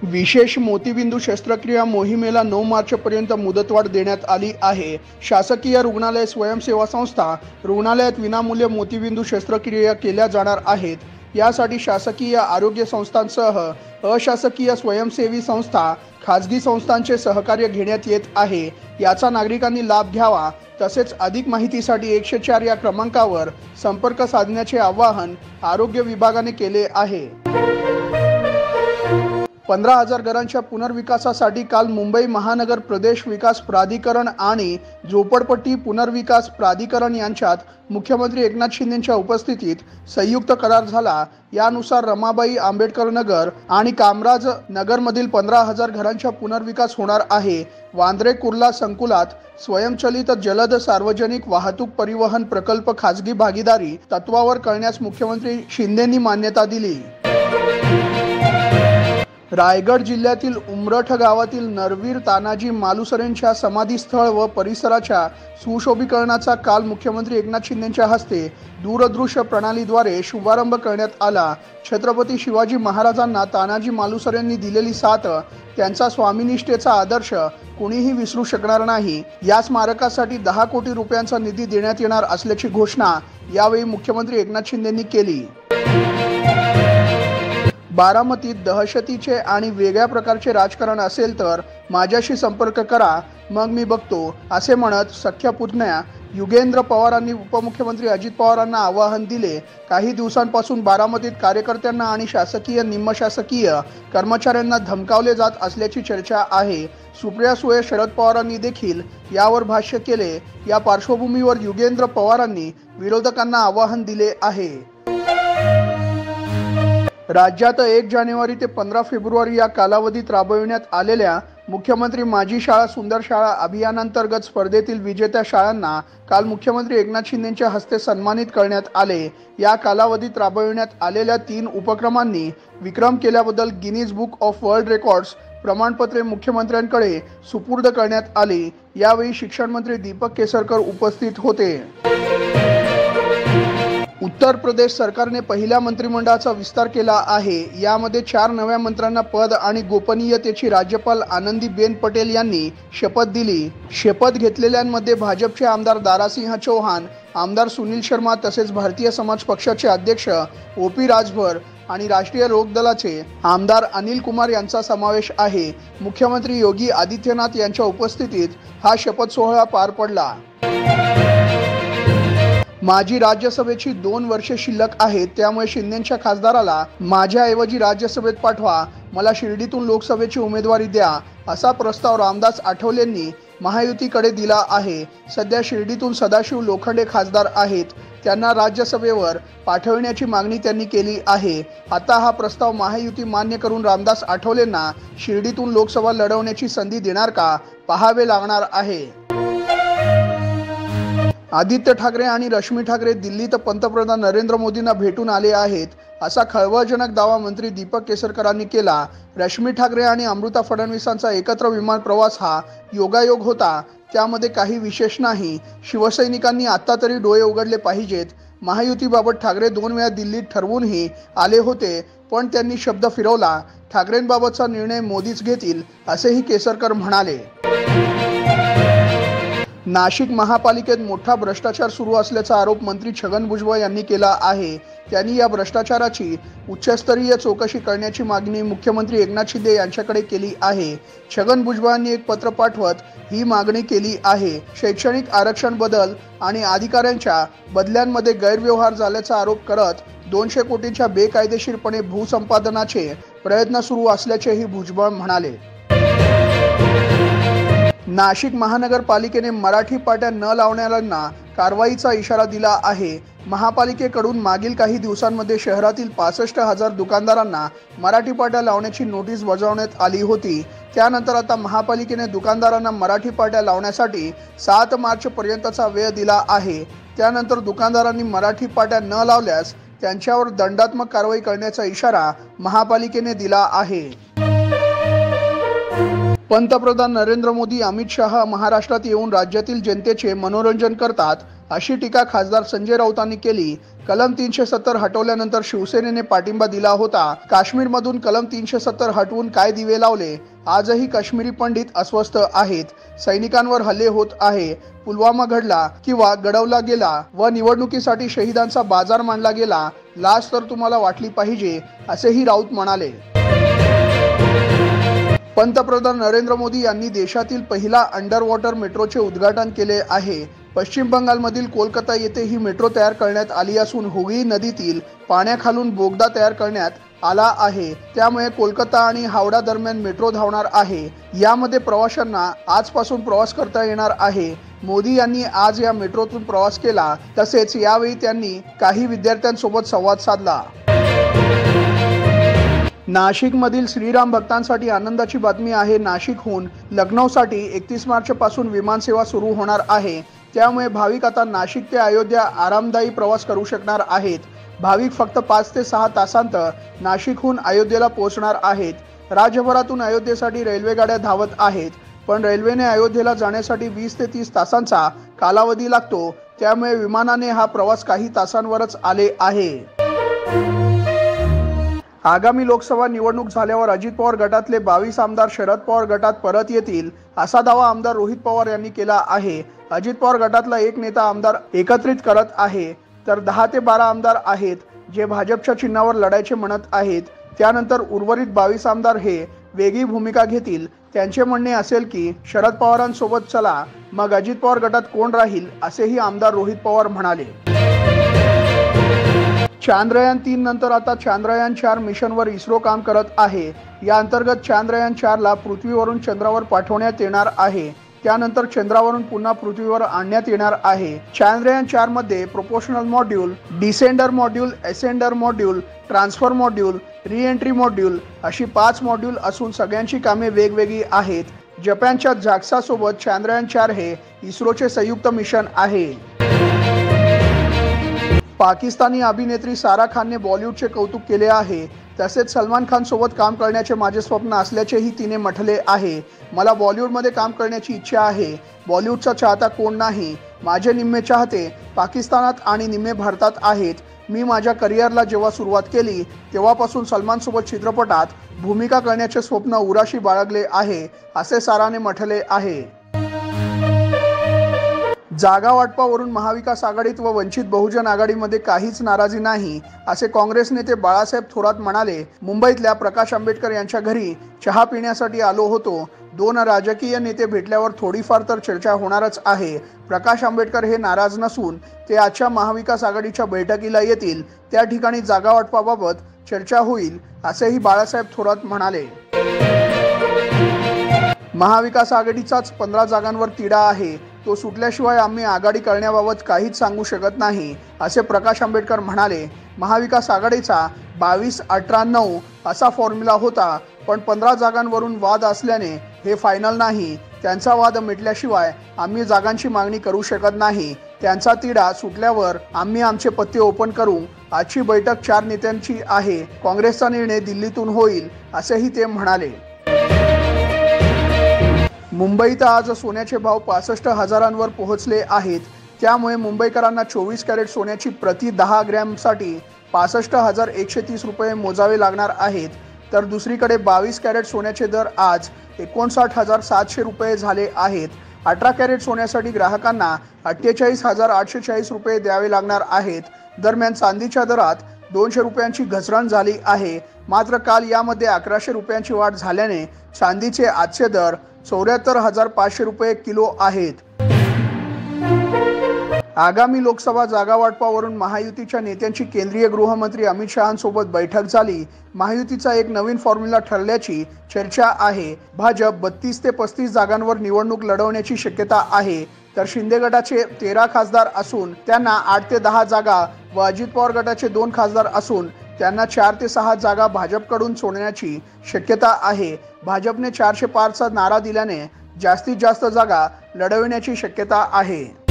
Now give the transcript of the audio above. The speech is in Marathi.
विशेष मोतीबिंदू शस्त्रक्रिया मोहिमेला 9 मार्चपर्यंत मुदतवाढ देण्यात आली आहे। शासकीय रुग्णालय स्वयंसेवा संस्था रुग्णालयात विनामूल्य मोतीबिंदू शस्त्रक्रिया केल्या जाणार आहेत। यासाठी शासकीय आरोग्य संस्थांसह अशासकीय स्वयंसेवी संस्था, खाजगी संस्थांचे सहकार्य घेण्यात येत आहे। याचा नागरिकांनी लाभ घ्यावा। तसेच अधिक माहितीसाठी 104 या क्रमांकावर संपर्क साधण्याचे आवाहन आरोग्य विभागाने केले आहे। 15,000 घरांच्या पुनर्विकासासाठी काल मुंबई महानगर प्रदेश विकास प्राधिकरण आणि झोपडपट्टी पुनर्विकास प्राधिकरण यांच्यात मुख्यमंत्री एकनाथ शिंदेंच्या उपस्थितीत संयुक्त करार झाला। यानुसार रमाबाई आंबेडकर नगर आणि कामराज नगरमधील 15,000 घरांचा पुनर्विकास होणार आहे। वांद्रे कुर्ला संकुलात स्वयंचलित जलद सार्वजनिक वाहतूक परिवहन प्रकल्प खाजगी भागीदारी तत्वावर करण्यास मुख्यमंत्री शिंदेंनी मान्यता दिली। रायगड जिल्ह्यातील उमरठ गावातील नरवीर तानाजी मालुसरेंच्या समाधीस्थळ व परिसराच्या सुशोभीकरणाचा काल मुख्यमंत्री एकनाथ शिंदेंच्या हस्ते दूरदृश्य प्रणालीद्वारे शुभारंभ करण्यात आला। छत्रपती शिवाजी महाराजांना तानाजी मालुसरेंनी दिलेली साथ, त्यांचा स्वामीनिष्ठेचा आदर्श कोणीही विसरू शकणार नाही। या स्मारकासाठी 10 कोटी रुपयांचा निधी देण्यात येणार असल्याची घोषणा यावेळी मुख्यमंत्री एकनाथ शिंदेंनी केली। बारामतीत दहशतीचे आणि वेगळ्या प्रकारचे राजकारण असेल तर माझ्याशी संपर्क करा, मग मी बघतो, असे म्हणत सख्या पुतण्या युगेंद्र पवारांनी उपमुख्यमंत्री अजित पवारांना आवाहन दिले। काही दिवसांपासून बारामतीत कार्यकर्त्यांना आणि शासकीय निमशासकीय कर्मचाऱ्यांना धमकावले जात असल्याची चर्चा आहे। सुप्रिया सुळे, शरद पवारांनी देखील यावर भाष्य केले। या पार्श्वभूमीवर युगेंद्र पवारांनी विरोधकांना आवाहन दिले आहे। राज्यात 1 जानेवारी ते 15 फेब्रुवारी या कालावधीत राबविण्यात आलेल्या मुख्यमंत्री माझी शाळा सुंदर शाळा अभियानांतर्गत स्पर्धेतील विजेत्या शाळांना काल मुख्यमंत्री एकनाथ शिंदेंच्या हस्ते सन्मानित करण्यात आले। या कालावधीत राबविण्यात आलेल्या 3 उपक्रमांनी विक्रम केल्याबद्दल Guinness book of world records प्रमाणपत्रे मुख्यमंत्र्यांकडे सुपूर्द करण्यात आली। यावेळी शिक्षण मंत्री दीपक केसरकर उपस्थित होते। उत्तर प्रदेश सरकारने पहिल्या मंत्रिमंडळाचा विस्तार केला आहे। यामध्ये 4 नव्या मंत्र्यांना पद आणि गोपनीयतेची राज्यपाल आनंदीबेन पटेल यांनी शपथ दिली। शपथ घेतलेल्यांमध्ये भाजपचे आमदार दारासिंह चौहान, आमदार सुनील शर्मा तसेच भारतीय समाज पक्षाचे अध्यक्ष ओपी राजभर आणि राष्ट्रीय लोकदलाचे आमदार अनिल कुमार यांचा समावेश आहे। मुख्यमंत्री योगी आदित्यनाथ यांच्या उपस्थितीत हा शपथ सोहळा पार पडला। माझी राज्यसभेची 2 वर्षे शिल्लक आहेत, त्यामुळे शिंदेंच्या खासदाराला माझ्याऐवजी राज्यसभेत पाठवा, मला शिर्डीतून लोकसभेची उमेदवारी द्या, असा प्रस्ताव रामदास आठवलेंनी महायुतीकडे दिला आहे। सध्या शिर्डीतून सदाशिव लोखंडे खासदार आहेत, त्यांना राज्यसभेवर पाठविण्याची मागणी त्यांनी केली आहे। आता हा प्रस्ताव महायुती मान्य करून रामदास आठवलेंना शिर्डीतून लोकसभा लढवण्याची संधी देणार का, पाहावे लागणार आहे। आदित्य ठाकरे आणि रश्मी ठाकरे दिल्लीत पंतप्रधान नरेंद्र मोदींना भेटून आले आहेत, असा खळबळजनक दावा मंत्री दीपक केसरकरांनी केला। रश्मी ठाकरे आणि अमृता फडणवीसांचा एकत्र विमान प्रवास हा योगायोग होता, त्यामध्ये काही विशेष नाही। शिवसैनिकांनी आता तरी डोळे उघडले पाहिजेत। महायुतीबाबत ठाकरे 2 वेळा दिल्लीत ठरवूनही आले होते, पण त्यांनी शब्द फिरवला। ठाकरेंबाबतचा निर्णय मोदीच घेतील, असेही केसरकर म्हणाले। नाशिक महापालिकेत मोठा भ्रष्टाचार सुरू असल्याचा आरोप मंत्री छगन भुजबळ यांनी केला आहे। त्यांनी या भ्रष्टाचाराची उच्चस्तरीय चौकशी करण्याची मागणी मुख्यमंत्री एकनाथ शिंदे यांच्याकडे केली आहे। छगन भुजबळांनी एक पत्र पाठवत ही मागणी केली आहे। शैक्षणिक आरक्षण बदल आणि अधिकाऱ्यांच्या बदल्यांमध्ये गैरव्यवहार झाल्याचा आरोप करत 200 कोटींच्या बेकायदेशीरपणे भूसंपादनाचे प्रयत्न सुरू असल्याचेही भुजबळ म्हणाले। नाशिक महानगरपालिकेने मराठी पाट्या न लावणाऱ्यांना कारवाईचा इशारा दिला आहे। महापालिकेकडून मागील काही दिवसांमध्ये शहरातील 65,000 दुकानदारांना मराठी पाट्या लावण्याची नोटीस बजावण्यात आली होती। त्यानंतर आता महापालिकेने दुकानदारांना मराठी पाट्या लावण्यासाठी 7 मार्च पर्यंतचा वेळ दिला आहे। त्यानंतर दुकानदारांनी मराठी पाट्या न लावल्यास त्यांच्यावर दंडात्मक कारवाई करण्याचा इशारा महापालिकेने दिला आहे। पंतप्रधान नरेंद्र मोदी अमित शहा महाराष्ट्रात येऊन राज्यातील जनतेचे मनोरंजन करतात अशी टीका खासदार संजय राऊतांनी केली। कलम 370 हटवल्यानंतर शिवसेनेने पाठिंबा दिला होता। काश्मीरमधून कलम 370 हटवून काय दिवे लावले? आजही काश्मीरी पंडित अस्वस्थ आहेत। सैनिकांवर हल्ले होत आहे। पुलवामा घडला किंवा घडवला गेला व निवडणुकीसाठी शहीदांचा बाजार मांडला गेला। लाज तर तुम्हाला वाटली पाहिजे असेही राऊत म्हणाले। पंतप्रधान नरेंद्र मोदी यांनी देशातील पहिला अंडर वॉटर मेट्रोचे उद्घाटन केले आहे। पश्चिम बंगालमधील कोलकाता येथे ही मेट्रो तयार करण्यात आली असून हुगळी नदीतील पाण्याखालून बोगदा तयार करण्यात आला आहे। त्यामुळे कोलकाता आणि हावडा दरम्यान मेट्रो धावणार आहे। यामध्ये प्रवाशांना आजपासून प्रवास करता येणार आहे। मोदी यांनी आज या मेट्रोतून प्रवास केला। तसेच यावेळी त्यांनी काही विद्यार्थ्यांसोबत संवाद साधला। नाशिकमधील श्रीराम भक्तांसाठी आनंदाची बातमी आहे। नाशिकहून लखनौसाठी 31 मार्चपासून विमानसेवा सुरू होणार आहे। त्यामुळे भाविक आता नाशिक ते अयोध्या आरामदायी प्रवास करू शकणार आहेत। भाविक फक्त 5 ते 6 तासांत नाशिकहून अयोध्येला पोहोचणार आहेत। राज्यभरातून अयोध्येसाठी रेल्वे गाड्या धावत आहेत, पण रेल्वेने अयोध्येला जाण्यासाठी 20 ते 30 तासांचा कालावधी लागतो। त्यामुळे विमानाने हा प्रवास काही तासांवरच आले आहे। आगामी लोकसभा निवडणूक झाल्यावर अजित पवार गटातले 22 आमदार शरद पवार गटात परत येतील असा दावा आमदार रोहित पवार यांनी केला आहे। अजित पवार गटातला एक नेता आमदार एकत्रित करत आहे, तर 10 ते 12 आमदार आहेत जे भाजपच्या चिन्हावर लढायचे म्हणत आहेत। त्यानंतर उर्वरित 22 आमदार हे वेगळी भूमिका घेतील। त्यांचे म्हणणे असेल की शरद पवारांसोबत चला, मग अजित पवार गटात कोण राहील असेही आमदार रोहित पवार म्हणाले। चांद्रयान 3 नंतर आता चांद्रयान 4 मिशनवर इस्रो काम करत आहे। या अंतर्गत चांद्रयान 4 ला पृथ्वीवरून चंद्रावर पाठवण्यात येणार आहे। त्यानंतर चंद्रावरून पुन्हा पृथ्वीवर आणण्यात येणार आहे। चांद्रयान 4 मध्ये proportional module, descender module, ascender module, transfer module, re-entry module अशी 5 मॉड्यूल असून सगळ्यांची कामे वेगवेगळी आहेत। जपानच्या जाक्सा सोबत चांद्रयान 4 हे इस्रोचे संयुक्त मिशन आहे। पाकिस्तानी अभिनेत्री सारा खानने बॉलिवूडचे कौतुक केले आहे। तसेच सलमान खान सोबत काम करण्याचे माझे स्वप्न असल्याचेही तिने म्हटले आहे। मला बॉलिवूडमध्ये काम करण्याची इच्छा आहे। बॉलिवूडचा चाहता कोण नाही। माझे निम्मे चाहते पाकिस्तानात आणि निम्मे भारतात आहेत। मी माझ्या करिअरला जेव्हा सुरुवात केली तेव्हापासून सलमान सोबत चित्रपटात भूमिका करण्याचे स्वप्न उराशी बाळगले आहे असे साराने म्हटले आहे। जागा वाटपावरून महाविकास आघाडीत व वंचित बहुजन आघाडीमध्ये काहीच नाराजी नाही असे काँग्रेस नेते बाळासाहेब थोरात म्हणाले। मुंबईतल्या प्रकाश आंबेडकर यांच्या घरी चहा पिण्यासाठी आलो होतो। 2 राजकीय नेते भेटल्यावर थोडीफार तर चर्चा होणारच आहे। प्रकाश आंबेडकर हे नाराज नसून ते आजच्या महाविकास आघाडीच्या बैठकीला येतील। त्या ठिकाणी जागा वाटपाबाबत चर्चा होईल असेही बाळासाहेब थोरात म्हणाले। महाविकास आघाडीचाच 15 जागांवर तिढा आहे। तो सुटल्याशिवाय आम्ही आघाडी करण्याबाबत काहीच सांगू शकत नाही असे प्रकाश आंबेडकर म्हणाले। महाविकास आघाडीचा 22-18-9 असा फॉर्म्युला होता, पण 15 जागांवरून वाद असल्याने हे फायनल नाही। त्यांचा वाद मिटल्याशिवाय आम्ही जागांची मागणी करू शकत नाही। त्यांचा तिढा सुटल्यावर आम्ही आमचे पत्ते ओपन करू। आजची बैठक 4 नेत्यांची आहे। काँग्रेसचा निर्णय दिल्लीतून होईल असेही ते म्हणाले। मुंबईत आज सोन्याचे भाव 65,000वर पोहोचले आहेत। त्यामुळे मुंबईकरांना 24 कॅरेट सोन्याची प्रति 10 ग्रॅमसाठी 65,130 रुपये मोजावे लागणार आहेत। तर दुसरीकडे 22 कॅरेट सोन्याचे दर आज 59,700 रुपये झाले आहेत। 18 कॅरेट सोन्यासाठी ग्राहकांना 48,840 रुपये द्यावे लागणार आहेत। दरम्यान चांदीच्या दरात 200 रुपयांची घसरण झाली आहे। मात्र काल यामध्ये 1100 रुपयांची वाढ झाल्याने चांदीचे आजचे दर 74,500 रुपये किलो आहेत। आगामी लोकसभा जागा वाटपावरून महायुतीच्या नेत्यांची केंद्रीय गृहमंत्री अमित शहांसोबत बैठक झाली। महायुतीचा एक नवीन फॉर्म्युला ठरल्याची चर्चा आहे। भाजप 32 ते 35 जागांवर निवडणूक लढवण्याची शक्यता आहे, तर शिंदे गटाचे 13 खासदार असून त्यांना 8 ते 10 जागा व अजित पवार गटाचे 2 खासदार असून त्यांना 4 ते 6 जागा भाजपकडून सोडण्याची शक्यता आहे। भाजपने 400 पारचा नारा दिल्याने जास्तीत जास्त जागा लढवण्याची शक्यता आहे।